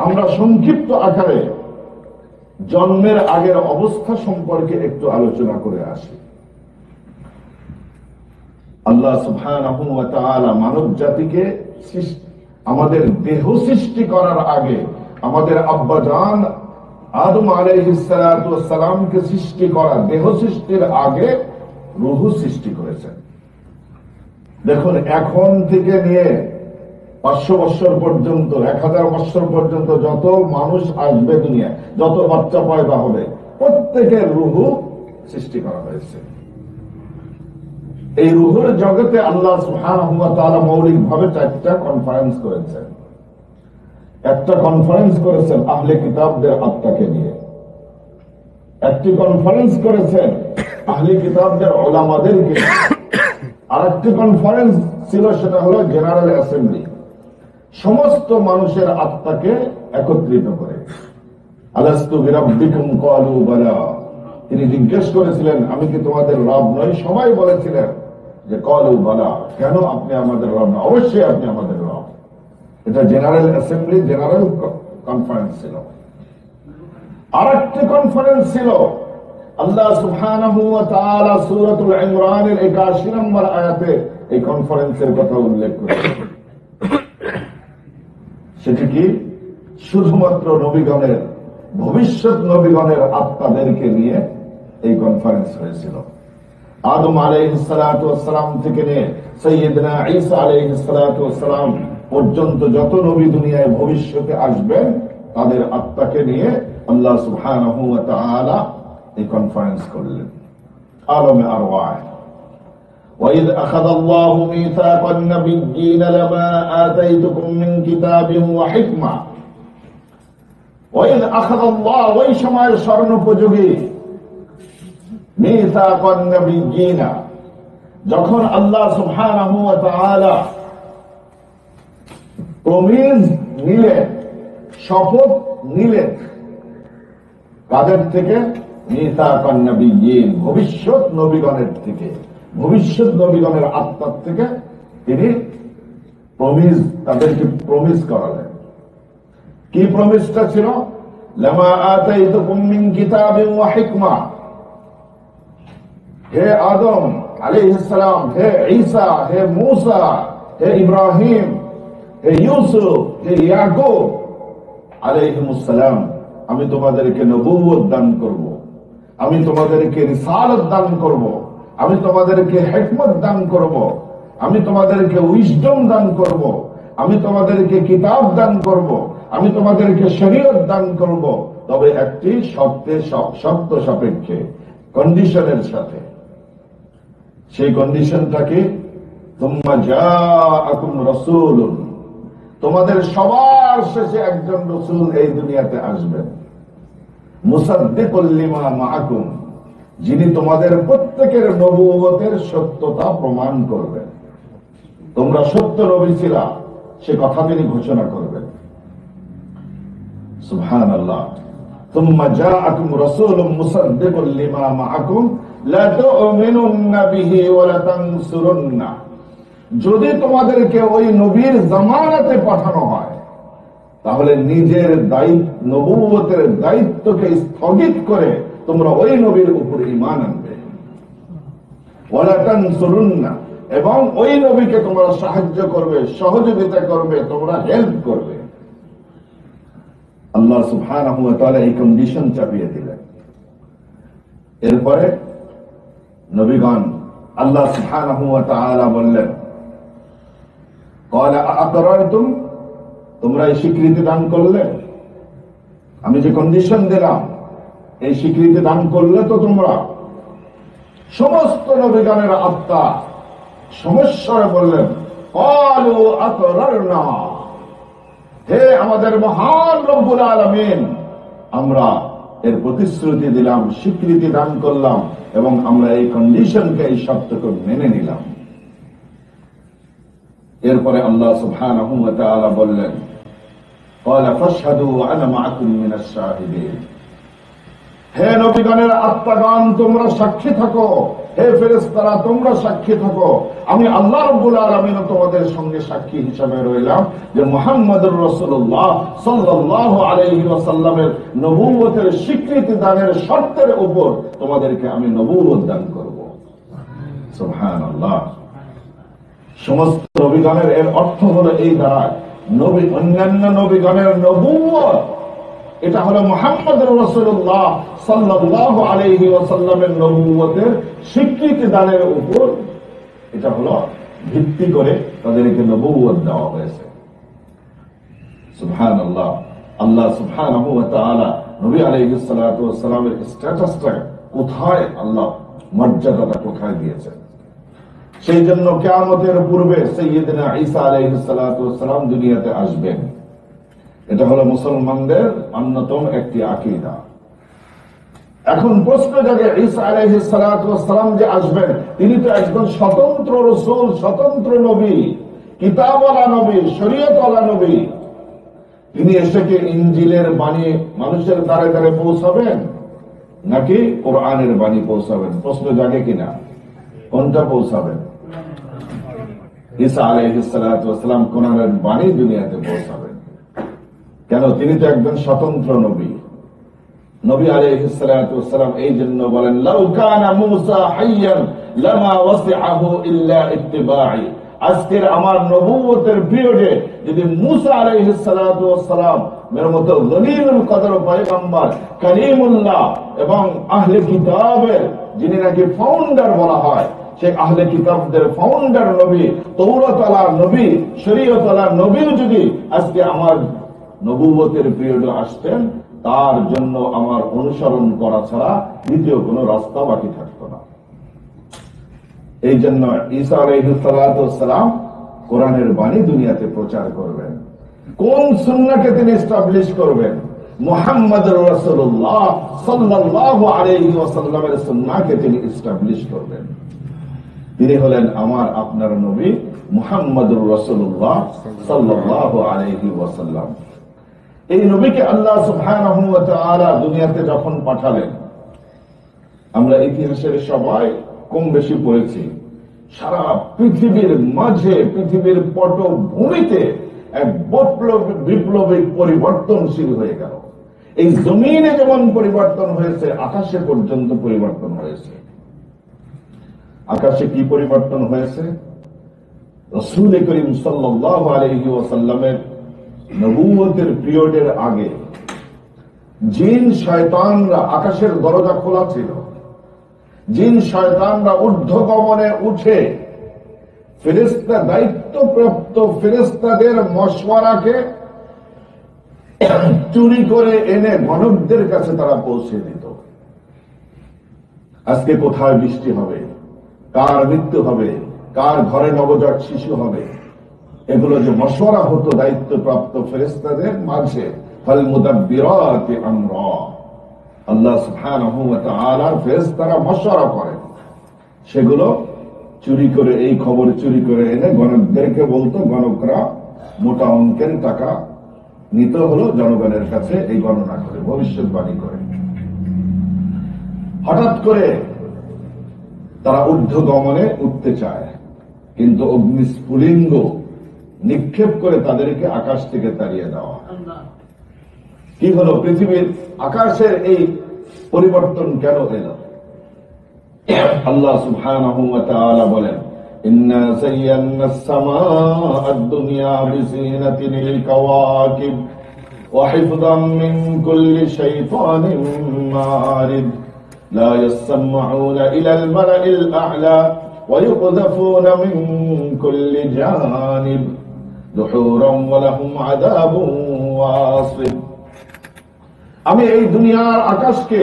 আমরা সংক্ষিপ্ত আকারে জন্মের আগের অবস্থা সম্পর্কে একটু আলোচনা করে আসি। আল্লাহ সুবহানাহু ওয়া তাআলা মানব জাতিকে আমাদের দেহ সৃষ্টি করার আগে আমাদের আব্বাজান আদম আলাইহিস সালাতু ওয়াস সালামকে সৃষ্টি করা, দেহ সৃষ্টির আগে রূহ সৃষ্টি করেছেন। দেখুন, এখন থেকে নিয়ে 500 বছর পর্যন্ত, 1000 বছর পর্যন্ত যত মানুষ আসবে দুনিয়া, যত বাচ্চা পয়দা হবে, প্রত্যেকের রূহ সৃষ্টি করা হয়েছে। এই রূহের জগতে আল্লাহ সুবহানাহু ওয়া তাআলা মৌলিকভাবে 4টা কনফারেন্স করেছেন। একটা কনফারেন্স করেছেন আহলে কিতাবদের আত্মাকে নিয়ে, একটি কনফারেন্স করেছেন আহলে কিতাবদের উলামাদেরকে, আর একটি কনফারেন্স ছিল সেটা হলো জেনারেল অ্যাসেম্বলি, সমস্ত মানুষের আত্মাকে একত্রিত করে। আলাস্তু বিরাব্বিকুম ক্বালু বালা, তিনি জিজ্ঞেস করেছিলেন আমি কি তোমাদের রব নই? সবাই বলেছিলেন যে ক্বালু বালা, কেন আপনি আমাদের রব না? অবশ্যই আপনি আমাদের রব। এটা জেনারেল অ্যাসেম্বলি, জেনারেল কনফারেন্স ছিল। আর একটি কনফারেন্স ছিল, আল্লাহ সুবহানাহু ওয়া তাআলা সূরাতুল ইমরানের 81 নম্বর আয়াতে এই কনফারেন্সের কথা উল্লেখ করেছেন। সেটি কি? শুধুমাত্র নবীগণের, ভবিষ্যৎ নবীগণের আত্মাদেরকে নিয়ে এই কনফারেন্স হয়েছিল। আদম আলাইহিস সালাতু ওয়াস সালাম থেকে নিয়ে সাইয়্যিদনা ঈসা আলাইহিস সালাতু ওয়াস সালাম পর্যন্ত যত নবী দুনিয়ায় ভবিষ্যতে আসবেন তাদের আত্মাকে নিয়ে আল্লাহ সুবহানাহু ওয়া তাআলা এই কনফারেন্স করলেন আলমে আরওয়াহ। وَإِذْ أَخَذَ اللَّهُ مِيثَاقَ النَّبِيِّينَ لَمَا آتَيْتُكُم مِّن كِتَابٍ وَحِكْمَةٍ। وَإِذْ أَخَذَ اللَّهُ, ওই সময়ের স্মরণোপযোগী, مِيثَاقَ النَّبِيِّينَ, যখন আল্লাহ সুবহানাহু ওয়া তাআলা প্রমিস নিলেন, শপথ নিলেন, কাদের থেকে? মিসাকান নবিয়্যিন, ভবিষ্যৎ নবীগণের থেকে, ভবিষ্যৎ নবীগণের আত্মার থেকে তিনি প্রমিস, তাদেরকে প্রমিস করালেন। কি প্রমিসটা ছিল? লামা আতাইতুকুম মিন কিতাবিন ওয়া হিকমা, হে আদম আলাইহিস সালাম, হে ঈসা, হে মূসা, হে ইব্রাহিম, হে ইউসুফ, হে ইয়াকুব আলাইহিমুস সালাম, আমি তোমাদেরকে নবুয়ত দান করব, আমি তোমাদেরকে রিসালাত দান করব, আমি তোমাদেরকে হিকমত দান করব, আমি তোমাদেরকে উইজডম দান করব, আমি তোমাদেরকে কিতাব দান করব, আমি তোমাদেরকে শরীয়ত দান করব, তবে একটি শর্ত সাপেক্ষে, কন্ডিশনের সাথে। সেই কন্ডিশনটা কি? তুম্মা জাআকুম রাসূলুন, তোমাদের সবার শেষে একজন রাসূল এই দুনিয়াতে আসবেন, মুসাদ্দিকুল লিমা মাআকুম, যিনি তোমাদের প্রত্যেকের নবুয়তের সত্যতা প্রমাণ করবেন। তোমরা সত্য নবী ছিলা সে কথা তিনি ঘোষণা করবেন। সুবহানাল্লাহ। তুম্মা জাআকুম রাসূলুম মুসাদ্দিকুল লিমা মাআকুম লা তু'মিনুন্না বিহি ওয়া লা তানসুরুন্না, যদি তোমাদেরকে ওই নবীর জামানাতে পাঠানো হয় তাহলে নিজের দায়িত্ব, নবুয়তের দায়িত্বকে স্থগিত করে তোমরা ওই নবীর উপর ঈমান আনবে। ওয়া লা তানসুরুন্না, এবং ওই নবীকে তোমরা সাহায্য করবে, সহযোগিতা করবে, তোমরা হেল্প করবে। আল্লাহ সুবহানাহু ওয়া তাআলা এই কন্ডিশন চাপিয়ে দিলেন। এরপরে নবীগণ, আল্লাহ সুবহানাহু ওয়া তাআলা বললেন, ক্বালা আ'আকরারতুম, তোমরা এই স্বীকৃতি দান করলে? আমি যে কন্ডিশন দিলাম এই স্বীকৃতি দান করলে তো তোমরা? সমস্ত নবীগণের আত্মা সমস্যায় বললেন ক্বালু আকরারনা, হে আমাদের মহান রব্বুল আলামিন, আমরা এর প্রতিশ্রুতি দিলাম, স্বীকৃতি দান করলাম, এবং আমরা এই কন্ডিশনকে, এই শর্তকে মেনে নিলাম। এরপরে আল্লাহ সুবহানাহু ওয়া তাআলা বললেন, ক্বালা ফাশহাদু ওয়া আনা মাআকুম মিনাশ শাহিদিন, হে নবীগণের আত্মাগণ, তোমরা সাক্ষী থাকো হে ফেরেশতারা তোমরা সাক্ষী থাকো, আমি আল্লাহ রাব্বুল আলামিন তোমাদের সঙ্গে সাক্ষী হিসাবে রইলাম যে মুহাম্মদুর রাসূলুল্লাহ সাল্লাল্লাহু আলাইহি ওয়াসাল্লামের নবুয়তের স্বীকৃতি দানের শর্তের উপর তোমাদেরকে আমি নবুয়ত দান করব। সুবহানাল্লাহ। সমস্ত নবীগণের এর অর্থ হলো এই দাঁড়ায়, নবী অন্যান্য নবীগণের নবুয়ত এটা হলো মুহাম্মদুর রাসূলুল্লাহ সাল্লাল্লাহু আলাইহি ওয়াসাল্লামের নবুয়তের স্বীকৃতি দানের উপর এটা হলো ভিত্তি করে তাদেরকে নবুয়ত দেওয়া হয়েছে। সুবহানাল্লাহ। আল্লাহ সুবহানাহু ওয়া তাআলা নবী আলাইহিস সালাতু ওয়াস সালামের স্ট্যাটাসটা কোথায়, আল্লাহ মর্যাদাটা কোথায় দিয়েছেন। সেই জন্য কিয়ামতের পূর্বে সাইয়্যিদনা ঈসা আলাইহিস সালাতু ওয়াস সালাম দুনিয়াতে আসবেন। এটা হলো মুসলমানদের অন্যতম একটি আকীদা। এখন প্রশ্ন জাগে, ঈসা আলাইহিস সালাতু ওয়াস সালাম যে আসবেন, তিনি তো একজন স্বতন্ত্র রাসূল, স্বতন্ত্র নবী, কিতাবওয়ালা নবী, শরীয়তওয়ালা নবী। তিনি এসে কি ইনজিলের বাণী মানুষের দ্বারে দ্বারে পৌঁছাবেন নাকি কোরআনের বাণী পৌঁছাবেন? প্রশ্ন জাগে কিনা, কোনটা পৌঁছাবেন? ঈসা আলাইহিস সালাতু ওয়াস সালাম কোরআনের বাণী দুনিয়াতে পৌঁছাবেন। কেন? তিনি তো একজন স্বতন্ত্র নবী। নবী আলাইহিস সালাতু ওয়াস সালাম এই জন্য বলেন, লাউ কানা মূসা হাইয়ান লামা ওয়াসিআহু ইল্লা ইত্তিবাই। আজকের আমার নবুয়তের পিরিয়ডে যদি মূসা আলাইহিস সালাতু ওয়াস সালাম এর মতো জলিলুল কদর পয়গম্বর কালিমুল্লাহ এবং আহলে কিতাবের যিনি নাকি ফাউন্ডার বলা হয়, সেই আহলে কিতাবদের ফাউন্ডার নবী, তৌরাতওয়ালা নবী, শরীয়তওয়ালা নবীও যদি আজকে আমার নবুয়তের পিরিয়ডে আসতেন, তার জন্য আমার অনুসরণ করা ছাড়া দ্বিতীয় কোনো রাস্তা বাকি থাকতো না। এই জন্য ঈসা আলাইহিস সালাতু ওয়াস সালাম কোরআনের বাণী দুনিয়াতে প্রচার করবেন। কোন সুন্নাহকে তিনি এস্টাবলিশ করবেন? মুহাম্মদুর রাসূলুল্লাহ সাল্লাল্লাহু আলাইহি ওয়াসাল্লামের সুন্নাহকে তিনি এস্টাবলিশ করবেন। তিনি হলেন আমার আপনার নবী মুহাম্মদুর রাসূলুল্লাহ সাল্লাল্লাহু আলাইহি ওয়াসাল্লাম। এই নবীকে আল্লাহ সুবহানাহু ওয়া তাআলা দুনিয়াতে যখন পাঠালেন, আমরা ইতিহাসের সবাই কম বেশি পড়েছি, সারা পৃথিবীর মাঝে, পৃথিবীর পটভূমিতে এক বিপ্লবিক পরিবর্তনশীল হয়ে গেল। এই জমিনে যেমন পরিবর্তন হয়েছে, আকাশে পর্যন্ত পরিবর্তন হয়েছে। আকাশে কি পরিবর্তন হয়েছে? রাসূল করিম সাল্লাল্লাহু আলাইহি ওয়াসাল্লামের নবুয়তের পিরিয়ডের আগে জিন শয়তানরা, আকাশের দরজা খোলা ছিল, জিন শয়তানরা ঊর্ধ্বগমনে উঠে ফেরেশতা, দায়িত্বপ্রাপ্ত ফেরেশতাদের মশওয়ারাকে চুরি করে এনে মানবদের কাছে তারা পৌঁছে দিত। আজকে কোথায় বৃষ্টি হবে, কার মৃত্যু হবে, কার ঘরে নবজাত শিশু হবে, এগুলো যে মশওয়ারা হতো দায়িত্বপ্রাপ্ত ফেরেশতাদের মাঝে, ফাল মুদাব্বিরাতি আমরা, আল্লাহ সুবহানাহু ওয়া তাআলা ফেরেশতারা মশওয়ারা করেন, সেগুলো চুরি করে, এই খবর চুরি করে এনে গণকদেরকে বলতো, গণকরা মোটা অঙ্কের টাকা নিত হলো জনগণের কাছে এই গণনা করে, ভবিষ্যৎবাণী করে। হঠাৎ করে তারা ঊর্ধ্বগমনে উঠতে চায়, কিন্তু অগ্নিস্ফুলিঙ্গ নিক্ষেপ করে তাদেরকে আকাশ থেকে তাড়িয়ে দেওয়া। কি হলো? পৃথিবীর আকাশের এই পরিবর্তন কেন এলো? আল্লাহ সুবহানাহু ওয়া তাআলা বলেন, ইন্না যায়্যানাস সামাআদ দুনিয়া বিজিনাতিল কাওয়াকিব ওয়া হিফযাম মিন কুল্লি শাইতানিন মারিদ লা ইয়াসমাউনা ইলাল মালাইল আ'লা ওয়া ইউকযাফুনা মিন কুল্লি জানিব দুহুরান ওয়া লাহুম আযাবুন ওয়াসিব। আমি এই দুনিয়ার আকাশকে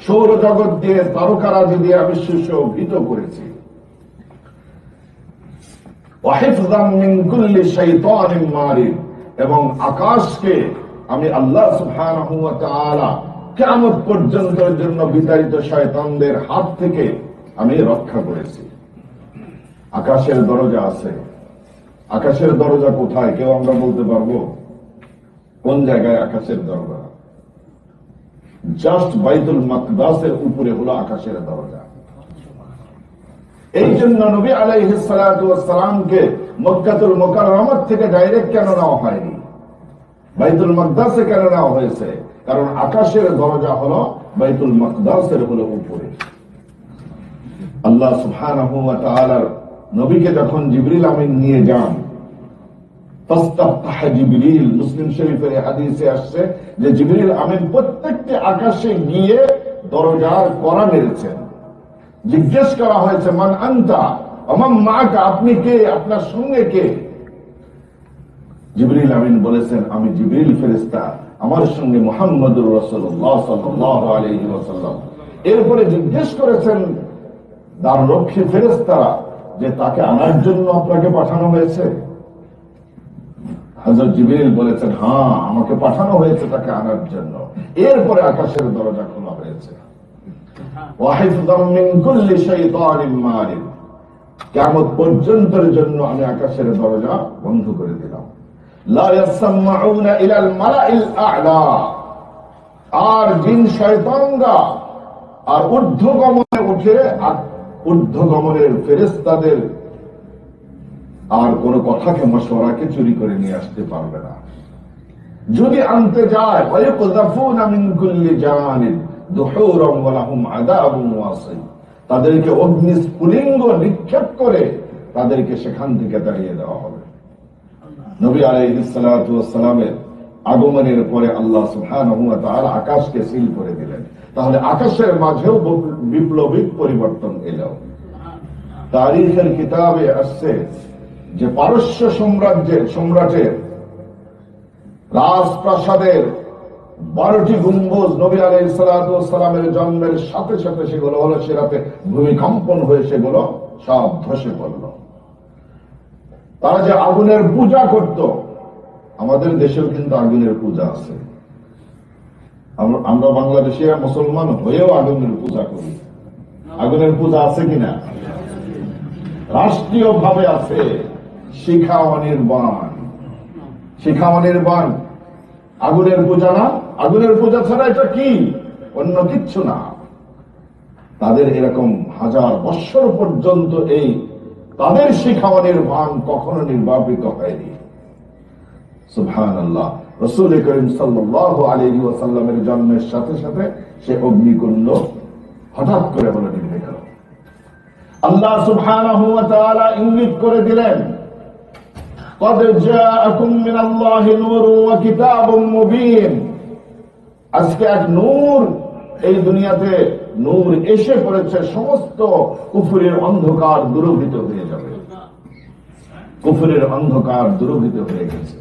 সৌরজগৎ দিয়ে, তারকারাজি দিয়ে আমি সুশোভিত করেছি। ওয়াহিফযাম মিন কুল্লি শাইতানিন মারিদ, এবং আকাশকে আমি আল্লাহ সুবহানাহু ওয়া তাআলা কিয়ামত পর্যন্তের জন্য বিতাড়িত শয়তানদের হাত থেকে আমি রক্ষা করেছি। আকাশের দরজা আছে। আকাশের দরজা কোথায় কেউ আমরা বলতে পারবো? কোন জায়গায় আকাশের দরজা? জাস্ট বাইতুল মাকদাসের উপরে হলো আকাশের দরজা। এই জন্য নবী আলাইহিস সালাতু ওয়াস সালামকে মক্কাতুল মুকাররমাত থেকে ডাইরেক্ট কেন নেওয়া হয়নি, বাইতুল মাকদাসে কেন নেওয়া হয়েছে? কারণ আকাশের দরজা হলো বাইতুল মাকদাসের হলো উপরে। আল্লাহ সুবহানাহু ওয়া তাআলার নবীকে যখন জিবরিল আমিন নিয়ে যান, ফাস্তাফতাহ জিবরিল, মুসলিম শরীফের হাদিসে আসছে যে জিবরিল আমিন প্রত্যেকটি আকাশে গিয়ে দরজার কড়া মেরেছেন। জিজ্ঞেস করা হয়েছে মান আনতা ওমান মাআকা, আপনি কে, আপনার সঙ্গে কে? জিবরিল আমিন বলেছেন আমি জিবরিল ফেরেশতা, আমার সঙ্গে মুহাম্মদুর রাসূলুল্লাহ সাল্লাল্লাহু আলাইহি ওয়াসাল্লাম। এরপরে জিজ্ঞেস করেছেন দ্বাররক্ষী ফেরেশতারা যে তাকে আনার জন্য আপনাকে পাঠানো হয়েছে? হযরত জিবরিল বলেছেন হ্যাঁ, আমাকে পাঠানো হয়েছে তাকে আনার জন্য। এরপরে আকাশের দরজা খোলা হয়েছে। ওয়াহিফযাম মিন কুল্লি শাইতানিন মারিদ, কিয়ামত পর্যন্তের জন্য আমি আকাশের দরজা বন্ধ করে দিলাম। লা ইয়াসমাউনা ইলাল মালাইল আ'লা, আর জিন শয়তানরা আর ঊর্ধ্বগমনে উঠে ঊর্ধ্বগমনের ফেরেশতাদের আর কোন কথাকে মশওয়ারাকে চুরি করে নিয়ে আসতে পারবে না। যদি আনতে যায় ওয়ায়কুযাফুনা মিন কুল্লি জানিব দুহুরাম ওয়া লাহুম আযাবুন ওয়াসিব, তাদেরকে অগ্নিস্ফুলিঙ্গ নিক্ষেপ করে তাদেরকে সেখান থেকে তাড়িয়ে দেওয়া হবে। নবী আলাইহিস সালাতু ওয়াস সালামের আগমনের পরে আল্লাহ সুবহানাহু ওয়া তাআলা আকাশকে সিল করে দিলেন। তাহলে আকাশের মাঝেও বিপ্লবিক পরিবর্তন এলো। তারিখের কিতাবে আসছে যে পারস্য সম্রাটের রাজপ্রাসাদের 12টি গম্বুজ নবী আলাইহিস সালাতু ওয়াস সালামের জন্মের সাথে সাথে সেগুলো হলো সেরাতে ভূমিকম্পন হয়ে সেগুলো সব ধসে পড়ল। তারা যে আগুনের পূজা করত, আমাদের দেশেও কিন্তু আগুনের পূজা আছে। আমরা বাংলাদেশে মুসলমান হয়েও আগুনের পূজা করি। আগুনের পূজা আছে কিনা? রাষ্ট্রীয় ভাবে আছে। শিখা অনির্বাণ, শিখা অনির্বাণ আগুনের পূজা না? আগুনের পূজা ছাড়া এটা কি? অন্য কিচ্ছু না। তাদের এরকম 1000 বৎসর পর্যন্ত এই তাদের শিখা অনির্বাণ কখনো নির্বাপিত হয়নি। সুবহানাল্লাহ। রাসূল করিম সাল্লাল্লাহু আলাইহি ওয়াসাল্লামের জন্মের সাথে সাথে সে অগ্নিকুণ্ড হঠাৎ করে বলে নিভে গেল। আল্লাহ সুবহানাহু ওয়া তাআলা ইঙ্গিত করে দিলেন قد جاءكم من الله نور وكتاب مبين, আজকে এক নূর এই দুনিয়াতে নূর এসে পড়েছে, সমস্ত কুফরের অন্ধকার দূরীভূত হয়ে যাবে। কুফরের অন্ধকার দূরীভূত হয়ে গেছে।